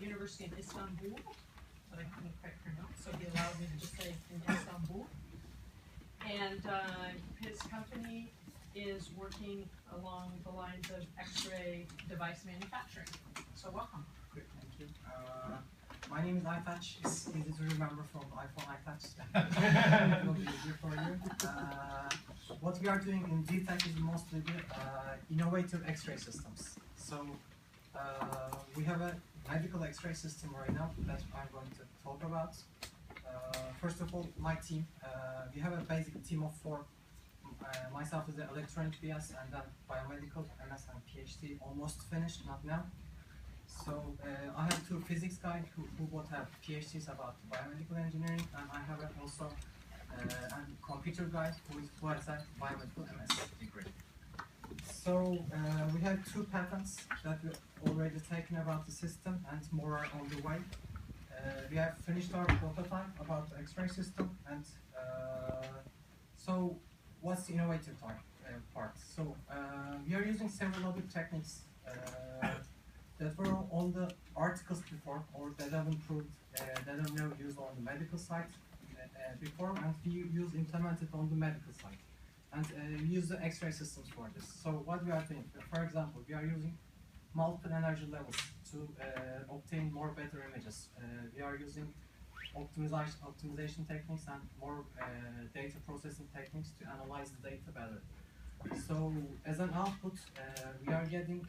university in Istanbul, but I couldn't quite pronounce, so he allowed me to just say in Istanbul. And his company is working along the lines of X-ray device manufacturing. So welcome. Great, thank you. My name is Aytac. It's easy to remember from iPhone Aytac. It will be easier for you. What we are doing in DTech is mostly the innovative X-ray systems. So we have a medical X-ray system right now that I'm going to talk about. First of all, my team. We have a basic team of 4. Myself is an electronic BS and then biomedical MS and PhD, almost finished, not now. So I have 2 physics guys who both have PhDs about biomedical engineering, and I have also a computer guy who has a biomedical MS degree. So we have 2 patents that we already taken about the system, and more are on the way. We have finished our prototype about the X-ray system, and so what's the innovative part? So we are using several other techniques that were on the articles before, or that have improved, that have never used on the medical side before, and we implemented on the medical side. And we use the X-ray systems for this. So what we are doing, for example, we are using multiple energy levels to obtain more better images. We are using optimization techniques and more data processing techniques to analyze the data better. So as an output, we are getting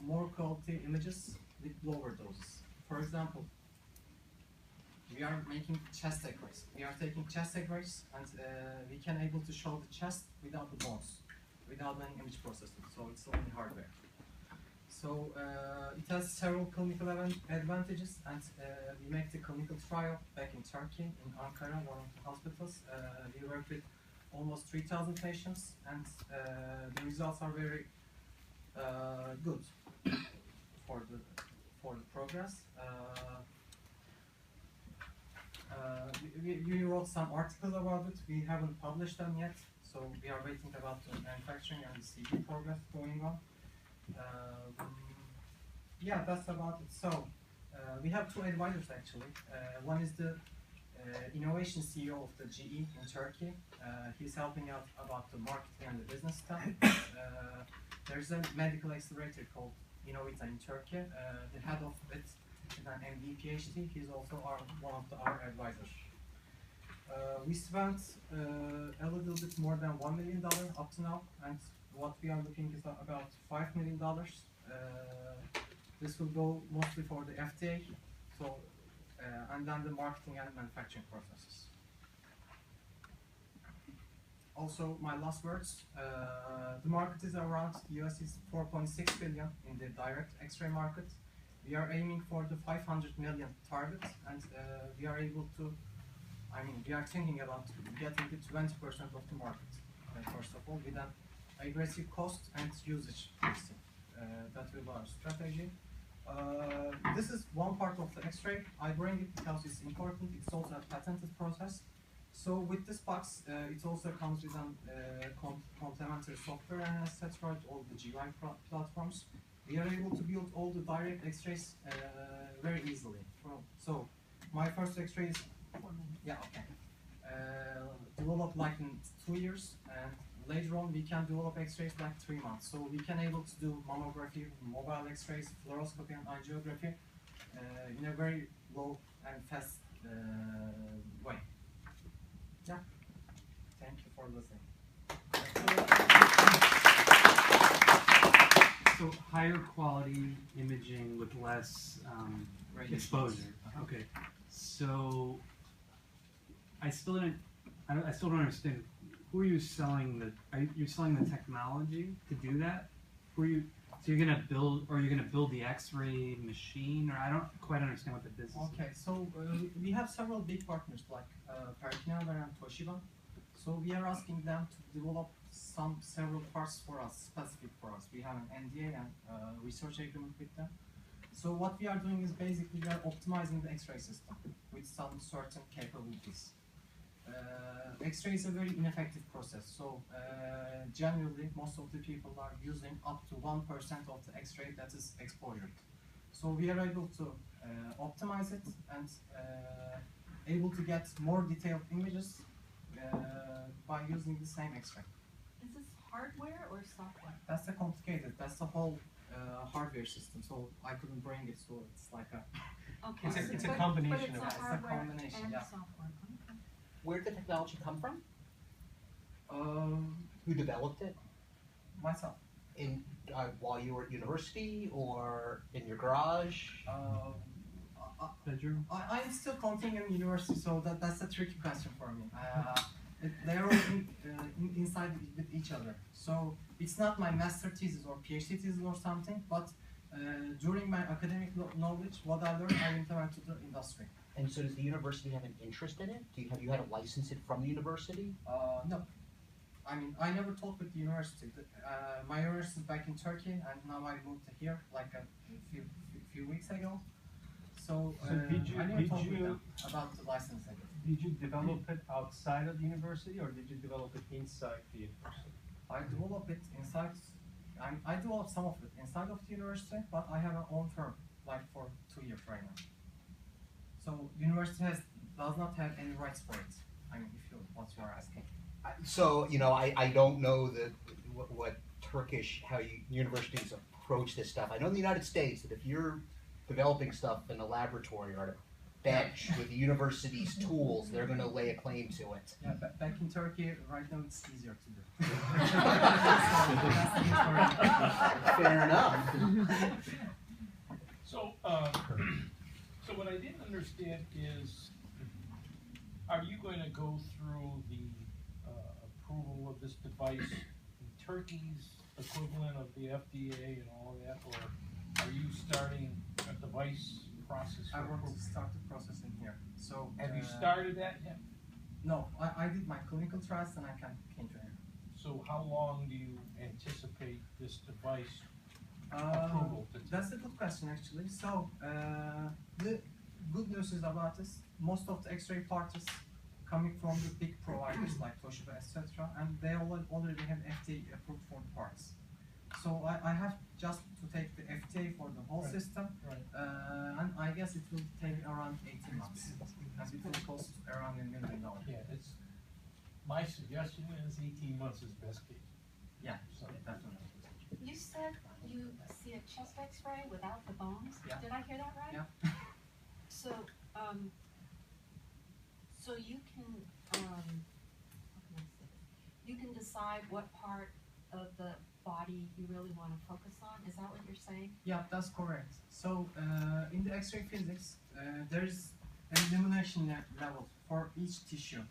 more quality images with lower doses. For example, we are making chest X-rays. We are taking chest X-rays, and we can able to show the chest without the bones, without any image processing. So it's only hardware. So it has several clinical advantages, and we make the clinical trial back in Turkey, in Ankara, one of the hospitals. We worked with almost 3,000 patients, and the results are very good for the progress. We wrote some articles about it. We haven't published them yet, so we are waiting about the manufacturing and the CD progress going on. Yeah, that's about it. So we have 2 advisors actually. One is the innovation CEO of the GE in Turkey. He's helping out about the marketing and the business stuff. There's a medical accelerator called Innovita in Turkey. The head of it is an MD PhD. He's also one of our advisors. We spent a little bit more than $1 million up to now, and what we are looking is about $5 million. This will go mostly for the FDA, so and then the marketing and manufacturing processes. Also, my last words, the market is around, US is 4.6 billion in the direct X-ray market. We are aiming for the 500 million target, and we are able to, we are thinking about getting to 20% of the market, first of all, with an aggressive cost and usage pricing. That will be our strategy. This is one part of the X-ray. I bring it because it's important. It's also a patented process. So with this box, it also comes with complementary software and etc. All the GUI platforms. We are able to build all the direct X-rays very easily. So my first X-ray is developed like in 2 years, and later on we can develop X-rays like 3 months. So we can able to do mammography, mobile X-rays, fluoroscopy, and angiography in a very low and fast way. Yeah. Thank you for listening. So higher quality imaging with less exposure. Okay. So I still don't understand. Who are you selling the? You're selling the technology to do that? So you're gonna build the X-ray machine, or I don't quite understand what the business is. Okay, so we have several big partners like Perkinelli and Toshiba. So we are asking them to develop several parts for us, specific for us. We have an NDA and research agreement with them. So what we are doing is basically we are optimizing the X-ray system with some certain capabilities. X-ray is a very ineffective process, so generally most of the people are using up to 1% of the X-ray that is exposure. So we are able to optimize it and able to get more detailed images by using the same X-ray. Is this hardware or software? That's the complicated. That's the whole hardware system. So I couldn't bring it. So it's like a Okay. It's a But combination it's of a it. It's a hardware combination, and yeah. software. Okay. Where did the technology come from? um, Who developed it? myself. In while you were at university or in your garage? Bedroom? I'm still continuing university, so that's a tricky question for me. They're all inside with each other. So it's not my master thesis or PhD thesis or something, but during my academic knowledge, what I learned, I implement to the industry. And so does the university have an interest in it? Have you had to license it from the university? No. I mean, I never talked with the university. My university is back in Turkey, and now I moved to here like a few weeks ago. So, So did I never talked with you them about the licensing. did you develop it outside of the university or did you develop it inside the university? I develop it inside. I develop some of it inside of the university, but I have an own firm, like for 2 years right now. So university does not have any rights for it. I mean, if you what you are asking. So I don't know what Turkish how universities approach this stuff. I know in the United States that if you're developing stuff in a laboratory or at a bench with the university's tools, they're going to lay a claim to it. Yeah, back in Turkey right now it's easier to do. Fair enough. So, so what I didn't understand is, are you going to go through the approval of this device in Turkey's equivalent of the FDA and all of that, or are you starting a device process I for want approval? to start the process in here. So Have you started that yet? No, I did my clinical trials and I came to here. So how long do you anticipate this device approval to take? That's a good question actually. So the good news is about this. Most of the X-ray parts is coming from the big providers like Toshiba, etc., and they already have FDA approved for the parts. So I have just to take the FDA for the whole Right. system, Right. and I guess it will take around 18 months, and it will cost around $1 million. Yeah, it's, my suggestion is 18 months is best case. Yeah, So, definitely. You said you see a chest X-ray without the bones. Yeah. Did I hear that right? Yeah. So, so you can, how can I say this? You can decide what part of the body you really want to focus on. Is that what you're saying? Yeah, that's correct. So in the X-ray physics, there is an illumination level for each tissue.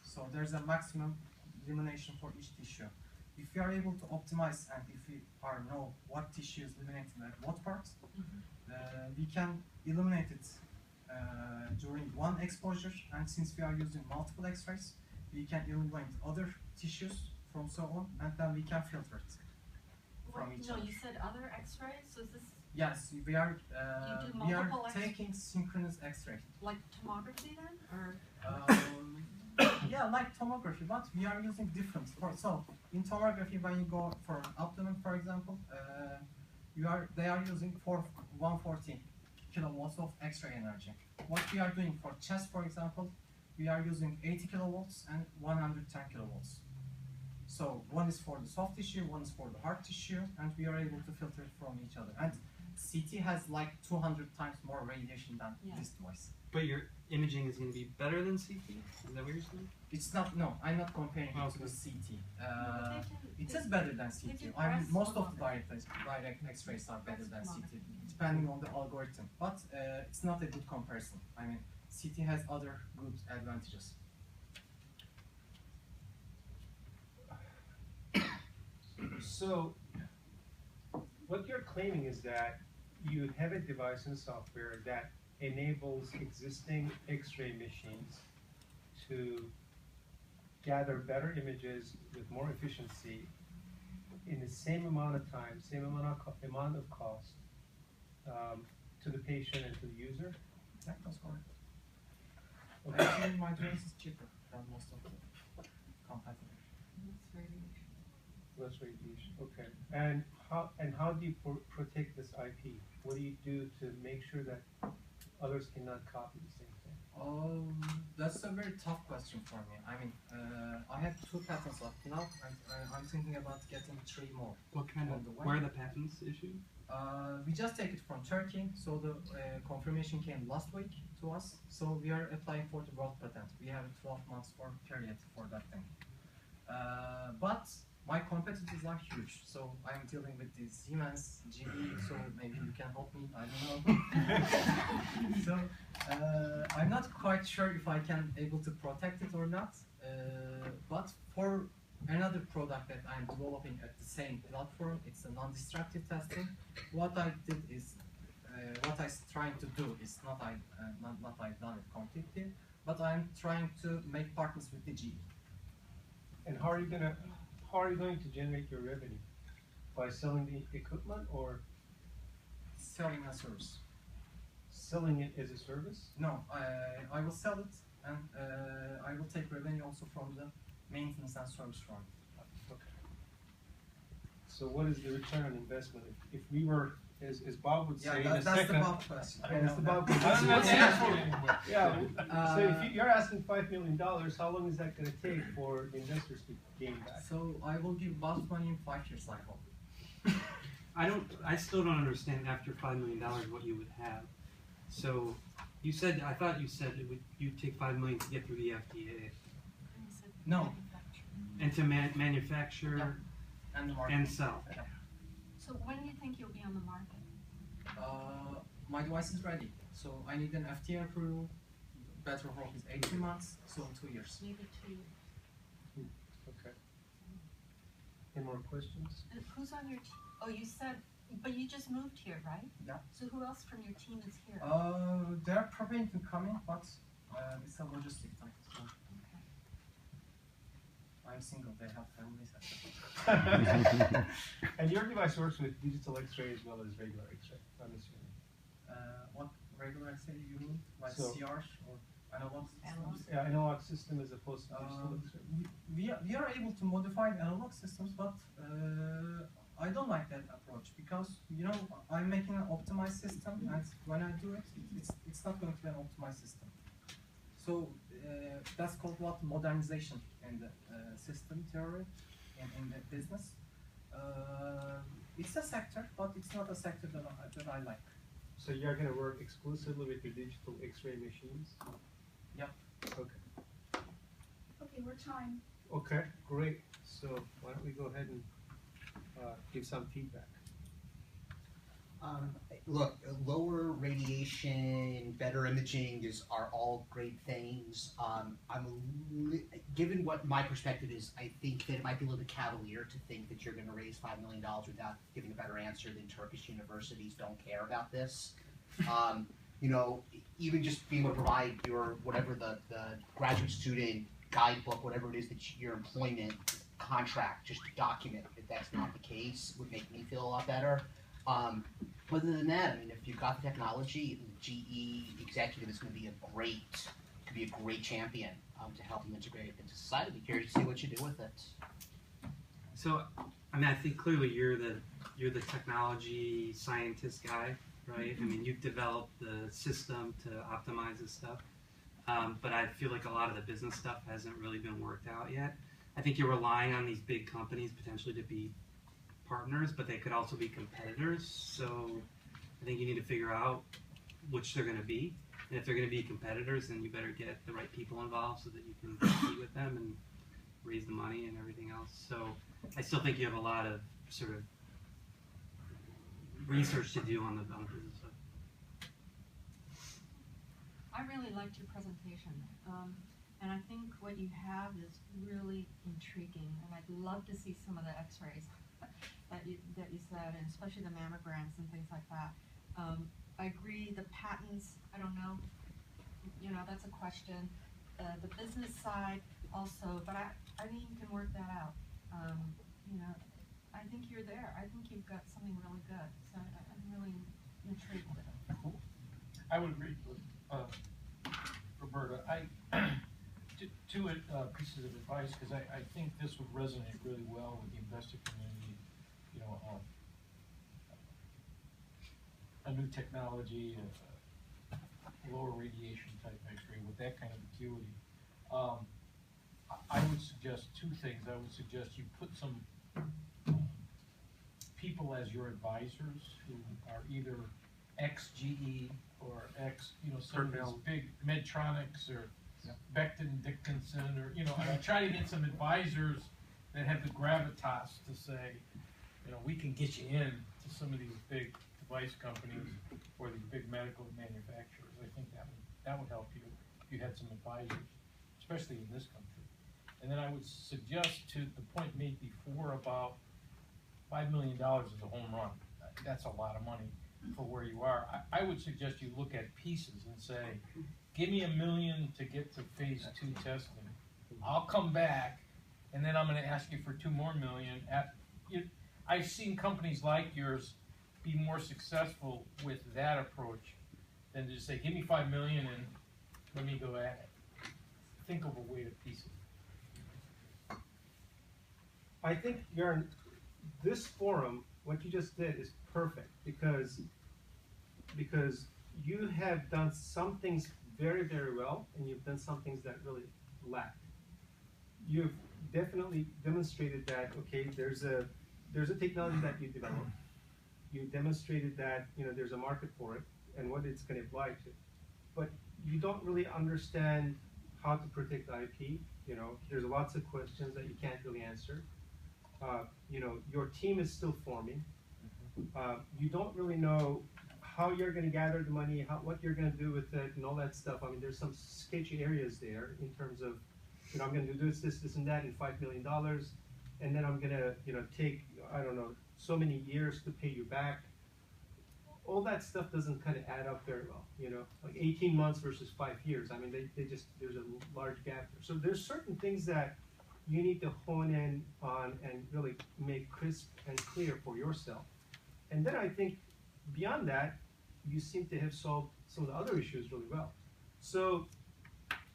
So there's a maximum illumination for each tissue. If we are able to optimize and if we know what tissue is illuminated at what part, we can illuminate it during one exposure. And since we are using multiple X-rays, we can illuminate other tissues from so on, and then we can filter it from each No, other. you said other X-rays. So is this Yes, we are You do we are multiple X- taking synchronous X-ray. like tomography then, or? Yeah, like tomography, but we are using different. So in tomography, when you go for an abdomen, for example, they are using 140 kilowatts of X-ray energy. What we are doing for chest, for example, we are using 80 kilowatts and 110 kilowatts. So one is for the soft tissue, one is for the hard tissue, and we are able to filter it from each other. And CT has like 200 times more radiation than Yeah. this device. But your imaging is going to be better than CT? Is that what you're saying? It's not, no, I'm not comparing it to Okay. the CT. It is better than CT. do I mean, breast most of the mammography. direct X-rays are better than Breast CT, mammography. depending on the algorithm. But it's not a good comparison. I mean, CT has other good advantages. So what you're claiming is that you have a device and software that enables existing X-ray machines to gather better images with more efficiency in the same amount of time, same amount of cost to the patient and to the user. Yeah, that's correct. Okay. Actually, my device is cheaper than most of the competitors. That's radiation. Less radiation. Okay. And how do you protect this IP? What do you do to make sure that others cannot copy the same thing? That's a very tough question for me. I mean, I have 2 patents up now, and I'm thinking about getting 3 more. What kind of, On the way. where are the patents issued? We just take it from Turkey, so the confirmation came last week to us. So we are applying for the world patent. We have a 12 months for period for that thing. But my competitors are huge, so I'm dealing with the Siemens, GE, so maybe you can help me, I don't know. So I'm not quite sure if I can able to protect it or not, but for another product that I'm developing at the same platform, it's a non-destructive testing. What I did is, what I'm trying to do is not I've done it completely, but I'm trying to make partners with the GE. And how are you going to generate your revenue? By selling the equipment or Selling a service. selling it as a service? No, I will sell it, and I will take revenue also from the maintenance and service from it. Okay. So what is the return on investment? If we were, as Bob would say, in a That's the second. Bob question. I That's know the that. Bob I don't know, question. that's what anyway. Yeah, so if you're asking $5 million, how long is that gonna take for the investors to gain back? So I will give Bob's money in 5 years, I hope. I still don't understand after $5 million what you would have. So, I thought you said you'd take $5 million to get through the FDA No. and to manufacture Yeah. And the market. and sell. So when do you think you'll be on the market? My device is ready, so I need an FDA approval. Better hope is 18 months, so 2 years. Maybe 2 years. Okay. Any more questions? And who's on your team? Oh, you said, but you just moved here, right? Yeah. So who else from your team is here? They're preparing to come in, but it's a logistic time. So Okay. I'm single, they have families. And your device works with digital X-ray as well as regular X-ray, I'm assuming. What regular X-ray you mean? Like So- CRs or analog Analog. systems? Yeah, analog system as opposed to digital X-ray. We are able to modify analog systems, but I don't like that approach because I'm making an optimized system, and when I do it, it's not going to be an optimized system. So that's called what modernization in the system theory in the business. It's a sector, but it's not a sector that I like. So you're gonna work exclusively with your digital X-ray machines? Yep. Okay. Okay, we're time. Okay, great. So why don't we go ahead and give some feedback? Look, lower radiation, better imaging are all great things. Given what my perspective is, I think that it might be a little bit cavalier to think that you're going to raise $5 million without giving a better answer than Turkish universities don't care about this. Even just being able to provide your whatever the graduate student guidebook, whatever it is that your employment contract, just to document that that's not the case, would make me feel a lot better. Other than that, I mean, if you've got the technology, the GE executive is going to be a great champion to help you integrate it into society. I'd be curious to see what you do with it. So, I mean, I think clearly you're the technology scientist guy, right? I mean, you've developed the system to optimize this stuff, but I feel like a lot of the business stuff hasn't really been worked out yet. I think you're relying on these big companies potentially to be partners, but they could also be competitors. So I think you need to figure out which they're going to be. And if they're going to be competitors, then you better get the right people involved so that you can compete with them and raise the money and everything else. So I still think you have a lot of sort of research to do on the business side. I really liked your presentation, and I think what you have is really intriguing, and I'd love to see some of the X-rays that you said, and especially the mammograms and things like that. I agree, the patents, I don't know, that's a question. The business side also, but I think you can work that out. I think you're there. I think you've got something really good, so I'm really intrigued with it. I would agree with Roberta. Two pieces of advice, because I think this would resonate really well with the investor community. a new technology, lower radiation type X-ray with that kind of acuity. I would suggest two things. I would suggest you put some people as your advisors who are either ex-GE or some of these Cornell. big Medtronics or Becton Dickinson, or, I try to get some advisors that have the gravitas to say, we can get you in to some of these big device companies or these big medical manufacturers. I think that would help you if you had some advisors, especially in this country. And then I would suggest, to the point made before about $5 million is a home run. That's a lot of money for where you are. I would suggest you look at pieces and say, give me $1 million to get to phase 2 testing. I'll come back, and then I'm going to ask you for $2 more million. I've seen companies like yours be more successful with that approach than to just say, give me $5 million and let me go at it. Think of a way to piece it. I think, Jörn, this forum, what you just did is perfect because you have done some things very, very well, and you've done some things that really lack. You've definitely demonstrated that, okay, there's a technology that you developed. You demonstrated that, there's a market for it and what it's going to apply to. But you don't really understand how to protect IP. There's lots of questions that you can't really answer. Your team is still forming. You don't really know how you're going to gather the money, what you're going to do with it, and all that stuff. I mean, there's some sketchy areas there in terms of, I'm going to do this, and that, and $5 million, and then I'm going to, take, I don't know, so many years to pay you back. All that stuff doesn't kind of add up very well, like 18 months versus 5 years. I mean, there's a large gap there. So there's certain things that you need to hone in on and really make crisp and clear for yourself. And then I think beyond that, you seem to have solved some of the other issues really well. So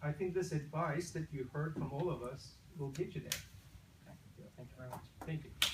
I think this advice that you heard from all of us will get you there. Thank you very much. Thank you.